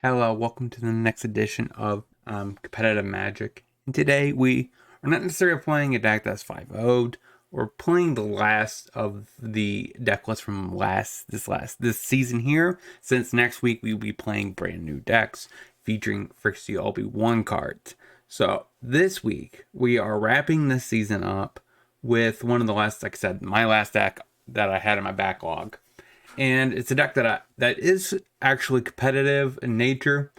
Hello, welcome to the next edition of Competitive Magic. And today we are not necessarily playing a deck that's 5-0'd. We're playing the last of the deck lists from this season here. Since next week we'll be playing brand new decks featuring Frixie LB1 cards. So this week we are wrapping this season up with one of the last, like I said, my last deck that I had in my backlog. And it's a deck that is actually competitive in nature,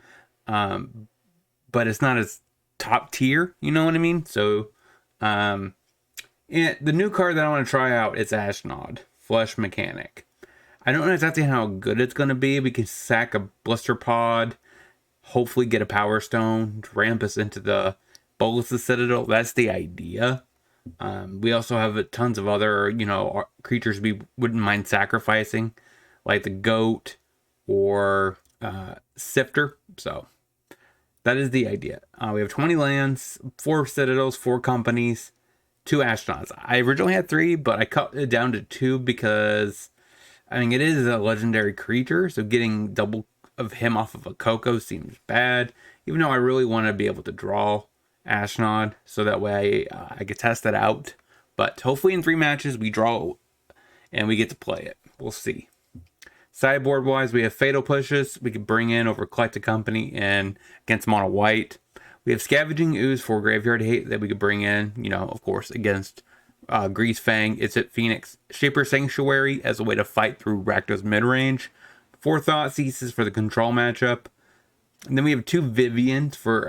but it's not as top tier. You know what I mean? So, and the new card that I want to try out is Ashnod, Flesh Mechanic. I don't know exactly how good it's going to be. We can sack a Blister Pod, hopefully get a Power Stone, ramp us into the Bolas Citadel. That's the idea. We also have tons of other, creatures we wouldn't mind sacrificing, like the goat or Sifter. So that is the idea. We have 20 lands, 4 citadels, 4 companies, 2 astronauts. I originally had 3, but I cut it down to 2 because, it is a legendary creature, so getting double of him off of a Coco seems bad, even though I really want to be able to draw Ashnod, so that way I could test that out. But hopefully in 3 matches we draw and we get to play it. We'll see. Sideboard wise, we have Fatal Pushes we could bring in over Collected Company and against Mono White. We have Scavenging Ooze for Graveyard Hate that we could bring in, of course, against Grease Fang. It's at Phoenix Shaper Sanctuary as a way to fight through Rakdos midrange. 4 Thoughtseize for the control matchup. And then we have 2 Vivians for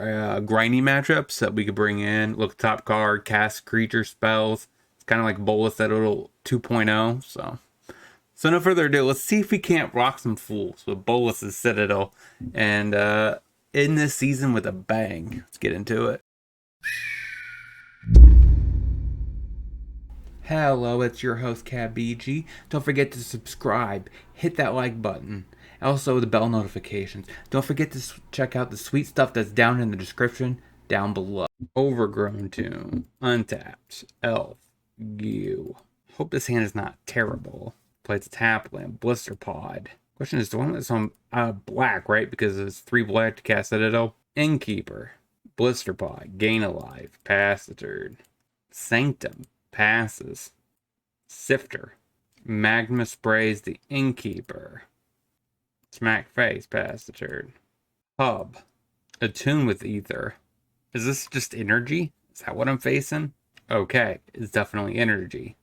grindy matchups that we could bring in. Look, top card, cast creature spells. It's kind of like Bolas at little 2.0. So no further ado, let's see if we can't rock some fools with Bolas' Citadel and end this season with a bang. Let's get into it. Hello, it's your host KebbieG. Don't forget to subscribe, hit that like button, also the bell notifications. Don't forget to check out the sweet stuff that's down in the description down below. Overgrown Tomb, Untapped, Elf, Goo. Hope this hand is not terrible. Plays a tap land, Blister Pod. Question is, the one that's on black, right? Because it's 3 black to cast Citadel. Innkeeper, Blister Pod, Gain Alive, pass the turn. Sanctum, passes. Sifter, Magma sprays the Innkeeper. Smack face, pass the turn. Hub, Attune with Ether. Is this just energy? Is that what I'm facing? Okay, it's definitely energy.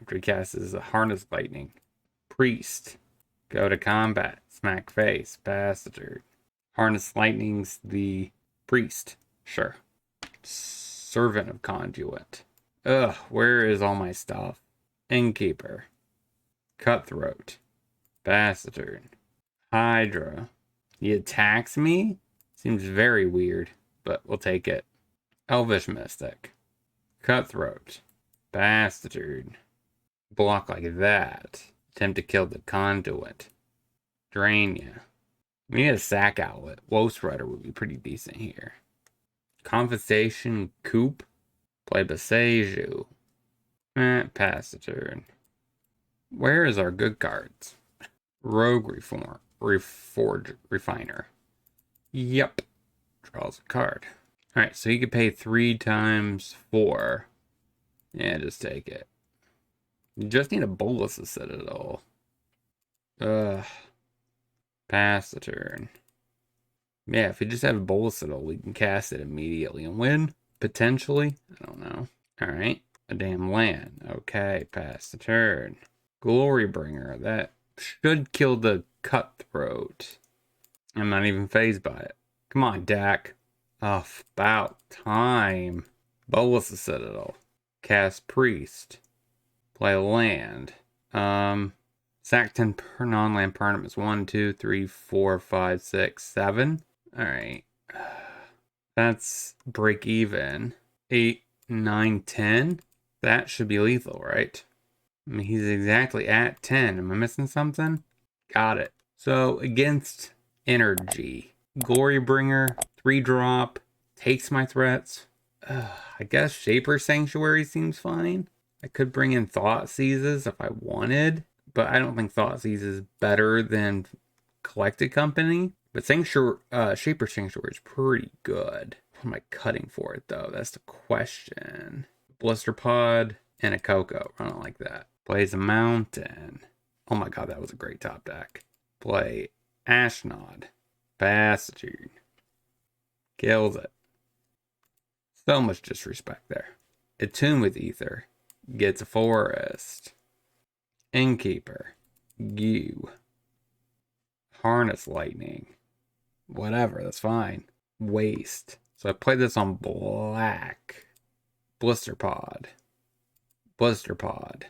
After he casts a Harness Lightning. Priest. Go to combat. Smack face. Pass the turn. Harness Lightning's the Priest. Sure. Servant of Conduit. Ugh, where is all my stuff? Innkeeper. Cutthroat. Pass the turn. Hydra. He attacks me? Seems very weird, but we'll take it. Elvish Mystic. Cutthroat. Pass the turn. Block like that. Attempt to kill the Conduit. Drain ya. We need a sack outlet. Woe Spreader would be pretty decent here. Confiscation Coop. Play Boseiju. Pass the turn. Where is our good cards? Rogue Refiner. Yep. Draws a card. Alright, so you could pay 3 times 4. Yeah, just take it. You just need a Bolas to set it all. Pass the turn. Yeah, if you just have a Bolas at all, we can cast it immediately and win. Potentially. I don't know. Alright. A damn land. Okay, pass the turn. Glorybringer. That should kill the Cutthroat. I'm not even phased by it. Come on, Dak. Oh, about time. Bolas to set it all. Cast Priest. Play land. Sack 10 per non-land permanents. 1, 2, 3, 4, 5, 6, 7. Alright. That's break even. 8, 9, 10. That should be lethal, right? He's exactly at 10. Am I missing something? Got it. So, against energy. Glorybringer. 3-drop. Takes my threats. I guess Shaper Sanctuary seems fine. I could bring in Thoughtseizes if I wanted, but I don't think Thoughtseize is better than Collected Company. But Shaper Sanctuary is pretty good. What am I cutting for it, though? That's the question. Blister Pod and a Coco. I don't like that. Plays a Mountain. Oh my god, that was a great top deck. Play Ashnod. Passitude. Kills it. So much disrespect there. Attune with Ether. Gets a Forest. Innkeeper. You. Harness Lightning. Whatever, that's fine. Waste. So I played this on black. Blister Pod. Blister Pod.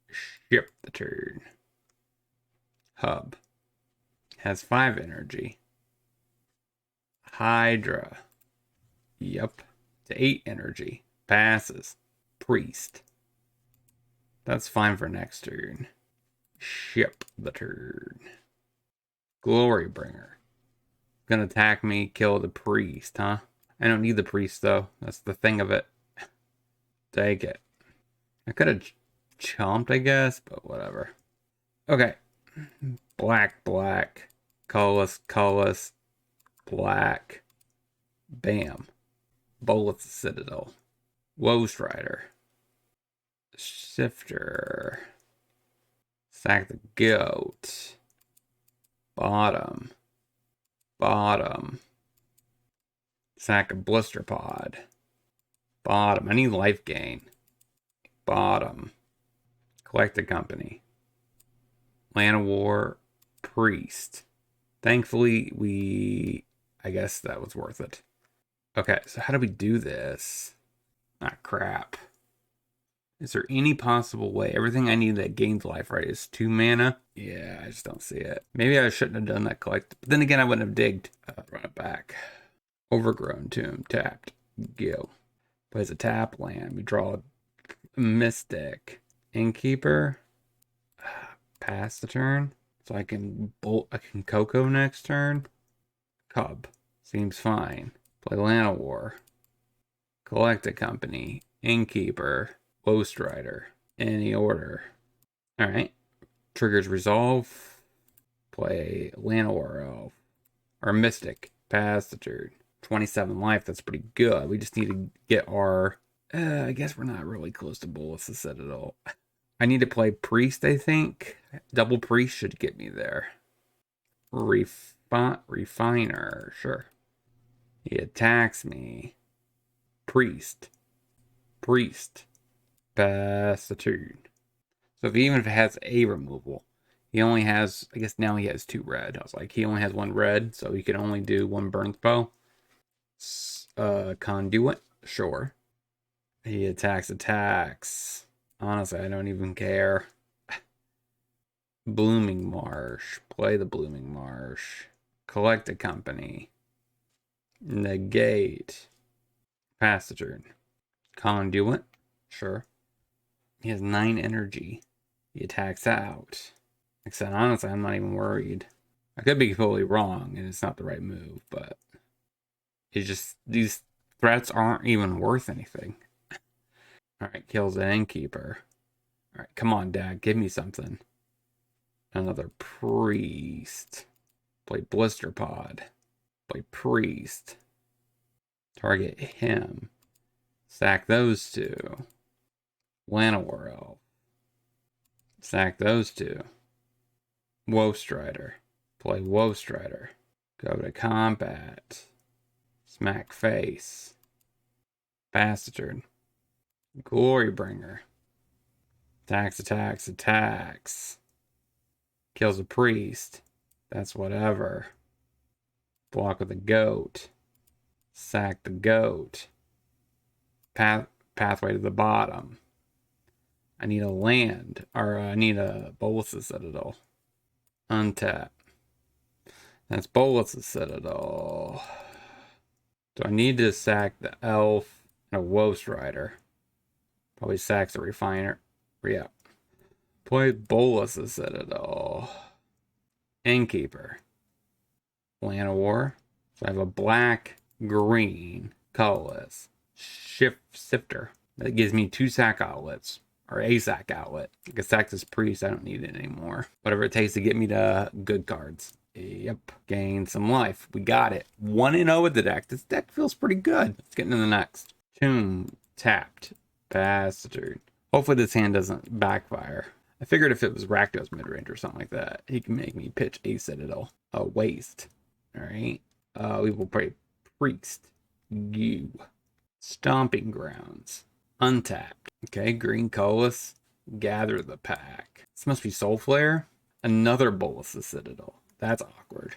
Ship the turn. Hub. Has 5 energy. Hydra. Yep. To 8 energy. Passes. Priest. That's fine for next turn. Ship the turn. Glorybringer. Gonna attack me, kill the priest, huh? I don't need the priest, though. That's the thing of it. Take it. I could have chomped, I guess, but whatever. Okay. Black, black. Colorless, colorless. Black. Bam. Bolas Citadel. Woestrider. Shifter. Sack the goat. Bottom. Bottom. Sack a blister pod. Bottom. I need life gain. Bottom. Collect a company. Land of War. Priest. Thankfully, I guess that was worth it. Okay, so how do we do this? Ah, crap. Is there any possible way? Everything I need that gains life, right, is 2 mana? Yeah, I just don't see it. Maybe I shouldn't have done that collect. But then again, I wouldn't have digged. Run it back. Overgrown Tomb. Tapped. Go. Plays a tap land. We draw a Mystic. Innkeeper. Pass the turn. So I can Coco next turn. Cub. Seems fine. Play Land of War. Collect a company. Innkeeper. Woestrider. Any order. Alright. Triggers Resolve. Play Land of War Elf. Or Mystic. Pass the turn. 27 life. That's pretty good. We just need to get our... I guess we're not really close to Bolas the Citadel. I need to play Priest, I think. Double Priest should get me there. Refiner. Sure. He attacks me. Priest. Priest. Pass the turn. So even if it has a removal, he only has, I guess now he has 2 red. I was like, he only has 1 red, so he can only do 1 burn spell. Conduit. Sure. He attacks. Honestly, I don't even care. Blooming Marsh. Play the Blooming Marsh. Collect a company. Negate. Pass the turn. Conduit. Sure. He has 9 energy. He attacks out. Like I said, honestly, I'm not even worried. I could be completely wrong, and it's not the right move, but it's just, these threats aren't even worth anything. Alright, kills an Innkeeper. Alright, come on, Dad, give me something. Another Priest. Play Blister Pod. Play Priest. Target him. Sack those 2. Land of War Elf. Sack those 2. Woestrider. Play Woestrider. Go to combat. Smack face. Pass the turn. Glorybringer. Attacks. Kills a priest. That's whatever. Block with a goat. Sack the goat. Pathway to the bottom. I need a land. Or I need a Bolas Citadel. Untap. That's Bolas Citadel. Do I need to sack the elf and a Woestrider? Probably sacks a refiner. Yeah. Play Bolas Citadel. Innkeeper. Land of War. So I have a black, green, colorless. Sifter. That gives me 2 sack outlets. Or a sack outlet. I can sack this priest. I don't need it anymore. Whatever it takes to get me to good cards. Yep. Gain some life. We got it. 1-0 with the deck. This deck feels pretty good. Let's get into the next. Tomb. Tapped. Pass the turn. Hopefully this hand doesn't backfire. I figured if it was Rakdos midrange or something like that, he can make me pitch a Citadel. A waste. Alright. We will play Priest. You. Stomping Grounds. Untapped. Okay, green colorless. Gather the pack. This must be Soul Flare. Another Bolas the Citadel. That's awkward.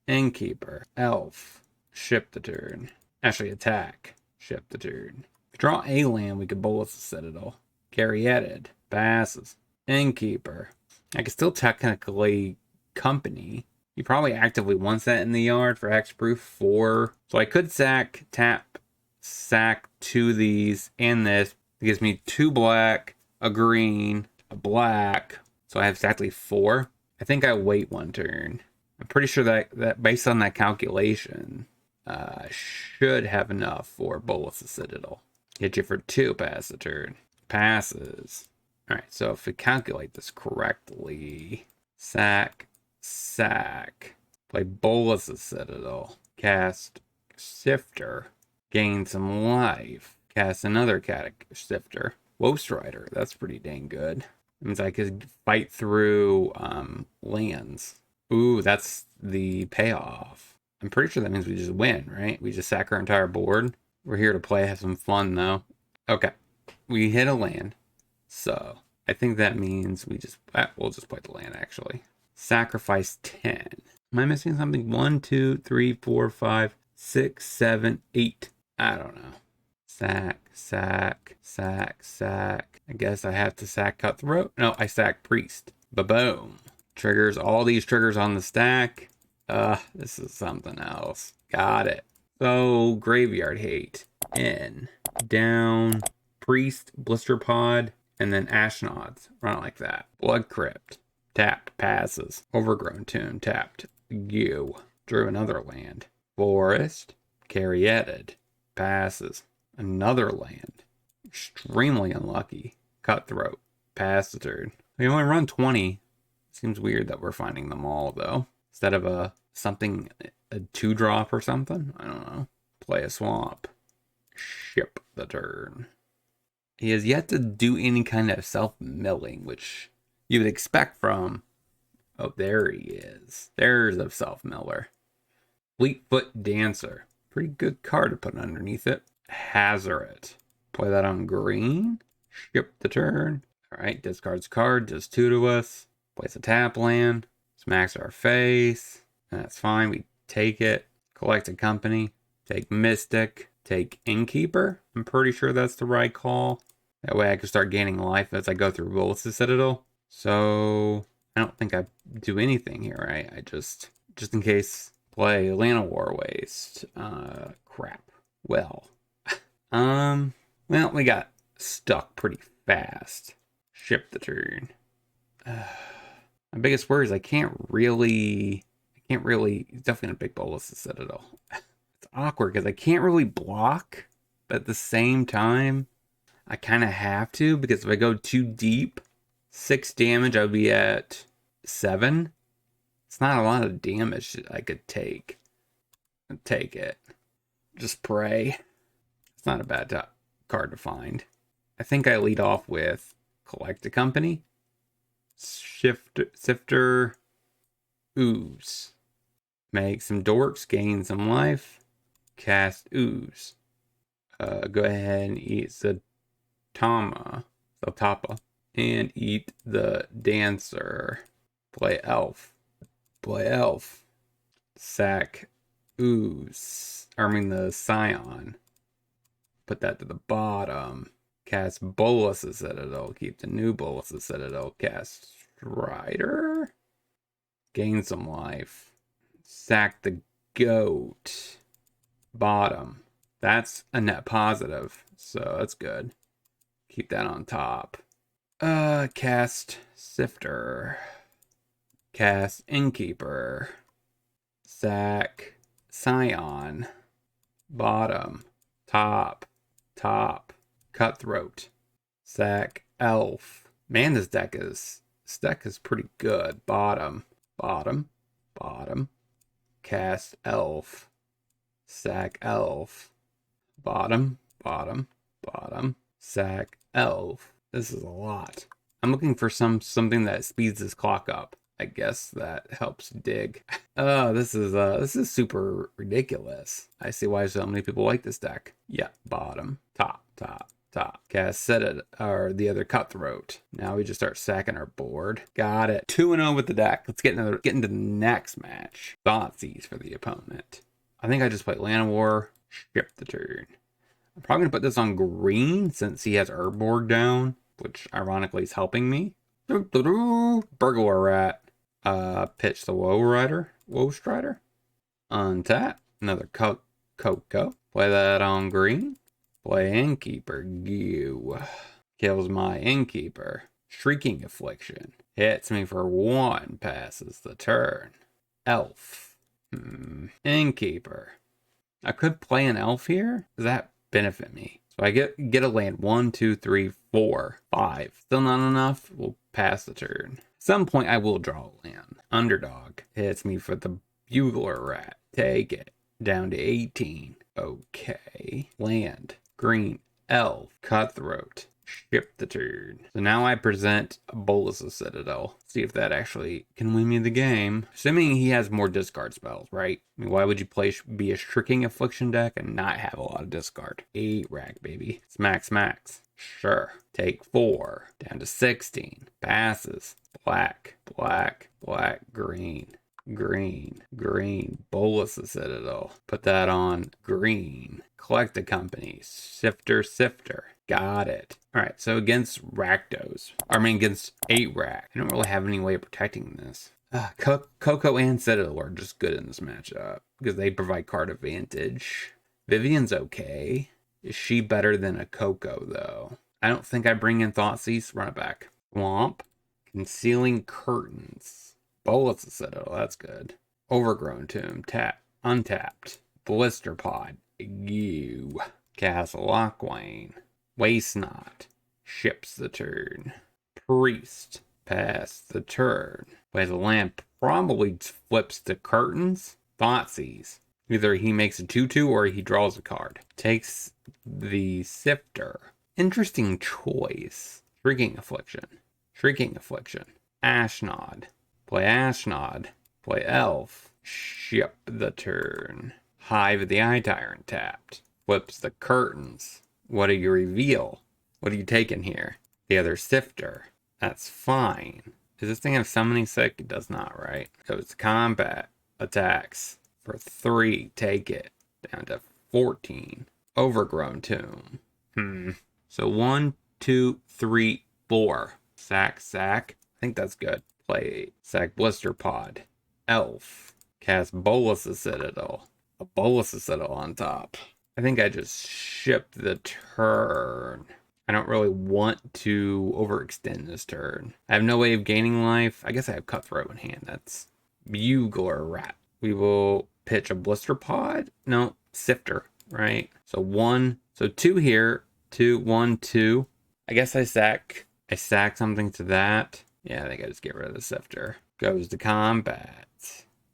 Innkeeper. Elf. Ship the turn. Actually, attack. Ship the turn. If we draw a land, we could Bolas the Citadel. Carrieted. Passes. Innkeeper. I could still technically company. He probably actively wants that in the yard for hexproof 4. So I could sack, tap, sack 2 of these and this. It gives me 2 black, a green, a black. So I have exactly 4. I think I wait 1 turn. I'm pretty sure that based on that calculation, should have enough for Bolas the Citadel. Hit you for 2, pass the turn. Passes. Alright, so if we calculate this correctly, sack, sack, play Bolas the Citadel, cast Sifter, gain some life, cast another Sifter, Woe Strider, that's pretty dang good. It means I could fight through lands. Ooh, that's the payoff. I'm pretty sure that means we just win, right? We just sack our entire board. We're here to play, have some fun though. Okay, we hit a land. So I think that means we'll just play the land actually. Sacrifice 10. Am I missing something? 1, 2, 3, 4, 5, 6, 7, 8. I don't know. Sack, sack, sack, sack. I guess I have to sack Cutthroat. No, I sack Priest. Ba-boom. Triggers all these triggers on the stack. This is something else. Got it. So Graveyard Hate. In. Down. Priest. Blister Pod. And then Ashnods. Run it like that. Blood Crypt. Tapped. Passes. Overgrown Tomb. Tapped. You. Drew another land. Forest. Carrieted. Passes. Another land. Extremely unlucky. Cutthroat. Pass the turn. We only run 20. Seems weird that we're finding them all though. Instead of a 2-drop or something. I don't know. Play a swamp. Ship the turn. He has yet to do any kind of self-milling, which you would expect from... Oh, there he is. There's a self-miller. Fleetfoot Dancer. Pretty good card to put underneath it. Hazoret. Play that on green. Ship the turn. Alright, discards card. Does 2 to us. Plays a tap land. Smacks our face. That's fine. We take it. Collect a company. Take Mystic. Take Innkeeper. I'm pretty sure that's the right call. That way I can start gaining life as I go through Bolas the Citadel. So I don't think I do anything here, right? I just in case, play Lana War Waste. Crap. Well, we got stuck pretty fast. Ship the turn. My biggest worry is I can't really, it's definitely gonna pick Bolas the Citadel. It's awkward because I can't really block, but at the same time, I kind of have to, because if I go too deep, 6 damage, I would be at 7. It's not a lot of damage I could take. Take it. Just pray. It's not a bad card to find. I think I lead off with Collect a Company. Sifter. Ooze. Make some dorks, gain some life. Cast Ooze. Go ahead and eat Tapa, and eat the Dancer. Play Elf. Sack Ooze. The Scion. Put that to the bottom. Cast Bolas the Citadel. Keep the new Bolas the Citadel. Cast Strider. Gain some life. Sack the Goat. Bottom. That's a net positive, so that's good. Keep that on top. Cast Sifter. Cast Innkeeper. Sack Scion. Bottom. Top. Cutthroat. Sack Elf. Man, this deck is pretty good. Bottom. bottom, cast elf, sack elf, bottom, bottom, bottom, sack elf. This is a lot. I'm looking for something that speeds this clock up. I guess that helps dig. Oh, this is super ridiculous. I see why so many people like this deck. Yeah, bottom, top, top, top. Cast Citadel, or the other Cutthroat. Now we just start sacking our board. Got it. 2-0 with the deck. Let's get into the next match. Thoughtseize for the opponent. I think I just played Land War. Ship the turn. I'm probably gonna put this on green since he has Urborg down, which ironically is helping me. Burglar Rat. Pitch the Woe Strider. Untap. Another Coco. Play that on green. Play Innkeeper. Goo. Kills my Innkeeper. Shrieking Affliction. Hits me for 1. Passes the turn. Elf. Innkeeper. I could play an elf here. Does that benefit me? So I get a land. 1, 2, 3, 4, 5. Still not enough. We'll pass the turn. At some point I will draw a land. Underdog hits me for the Bugler Rat. Take it. Down to 18. Okay. Land. Green. Elf. Cutthroat. Ship the turn. So now I present Bolas' Citadel. See if that actually can win me the game. Assuming he has more discard spells, right? I mean, why would you be a Shrieking Affliction deck and not have a lot of discard? 8 rack, baby. Smacks. Sure. Take 4. Down to 16. Passes. Black. Green. Bolas' Citadel. Put that on green. Collect the company. Sifter. Got it. Alright, so against Rakdos. Against 8 rack. I don't really have any way of protecting this. Coco and Citadel are just good in this matchup because they provide card advantage. Vivian's okay. Is she better than a Coco, though? I don't think I bring in Thoughtseize. Run it back. Swamp. Concealing Curtains. Bolas' Citadel. That's good. Overgrown Tomb. Tap. Untapped. Blister Pod. Ew. Castle Lockwane. Waste Not. Ships the turn. Priest. Pass the turn. Plays a lamp. Probably flips to Curtains. Thoughtseize. Either he makes a 2/2 or he draws a card. Takes the Sifter. Interesting choice. Shrieking Affliction. Ashnod. Play Ashnod. Play Elf. Ship the turn. Hive of the Eye Tyrant tapped. Flips the Curtains. What do you reveal? What are you taking here? The other Sifter. That's fine. Does this thing have Summoning Sick? It does not, right? Goes to combat. Attacks. For 3. Take it. Down to 14. Overgrown Tomb. So 1, 2, 3, 4. Sack. I think that's good. Play sack Blister Pod. Elf. Cast Bolas' Citadel. A Bolas' Citadel on top. I think I just shipped the turn. I don't really want to overextend this turn. I have no way of gaining life. I guess I have Cutthroat in hand. That's Bugler Rat. We will pitch a Blister Pod. No, Sifter, right? So 2 here. 2, 1, 2. I guess I sack something to that. Yeah, I think I just get rid of the Sifter. Goes to combat.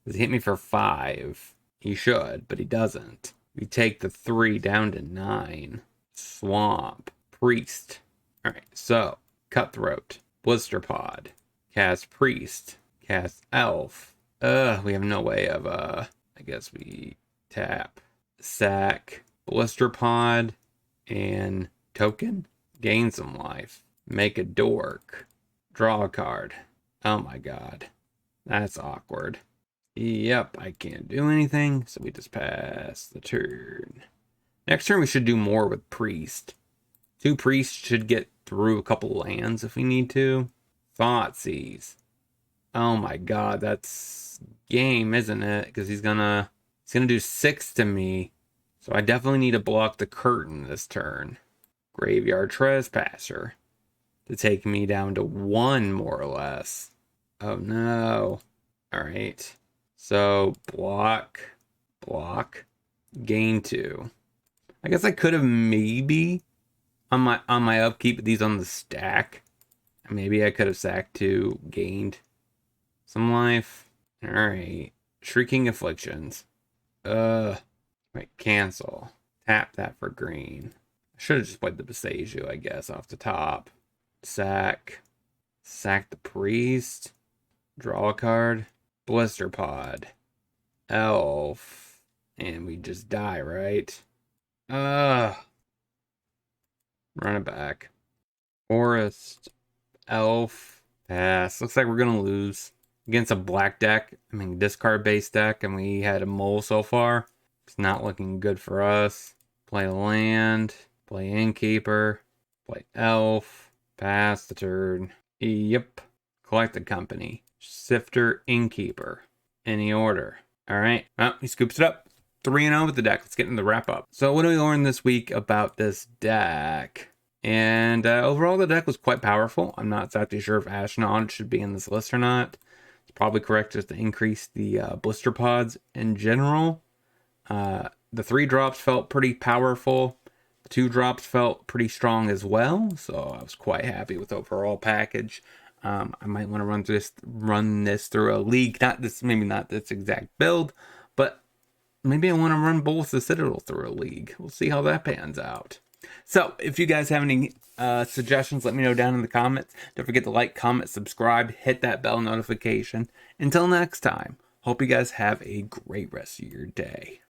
Does he hit me for 5? He should, but he doesn't. We take the 3 down to 9. Swamp. Priest. Alright, so Cutthroat. Blister Pod. Cast Priest. Cast Elf. We have no way of, I guess we tap. Sack. Blister Pod. And token. Gain some life. Make a dork. Draw a card. Oh my god. That's awkward. Yep, I can't do anything, so we just pass the turn. Next turn we should do more with Priest. 2 Priests should get through a couple lands if we need to. Thoughtseize. Oh my god, that's game, isn't it? Because he's gonna do 6 to me. So I definitely need to block the curtain this turn. Graveyard Trespasser. To take me down to 1 more or less. Oh no. Alright. So block. Gain 2. I guess I could have maybe on my upkeep these on the stack. Maybe I could have sacked 2, gained some life. Alright. Shrieking Afflictions. Wait, cancel. Tap that for green. I should have just played the Boseiju, I guess, off the top. Sack. Sack the Priest. Draw a card. Blister Pod. Elf. And we just die, right? Run it back. Forest. Elf. Pass. Looks like we're going to lose. Against a black deck. I mean, discard based deck. And we had a mole so far. It's not looking good for us. Play land. Play Innkeeper. Play Elf. Pass the turn. Yep. Collect the company. Sifter, Innkeeper. Any order. Alright. Well, he scoops it up. 3-0 with the deck. Let's get into the wrap up. So what do we learn this week about this deck? And overall, the deck was quite powerful. I'm not exactly sure if Ashnod should be in this list or not. It's probably correct just to increase the blister pods in general. The 3 drops felt pretty powerful. The 2 drops felt pretty strong as well. So I was quite happy with the overall package. I might want to run this through a league. Maybe not this exact build, but maybe I want to run both the Citadel through a league. We'll see how that pans out. So if you guys have any suggestions, let me know down in the comments. Don't forget to like, comment, subscribe, hit that bell notification. Until next time, hope you guys have a great rest of your day.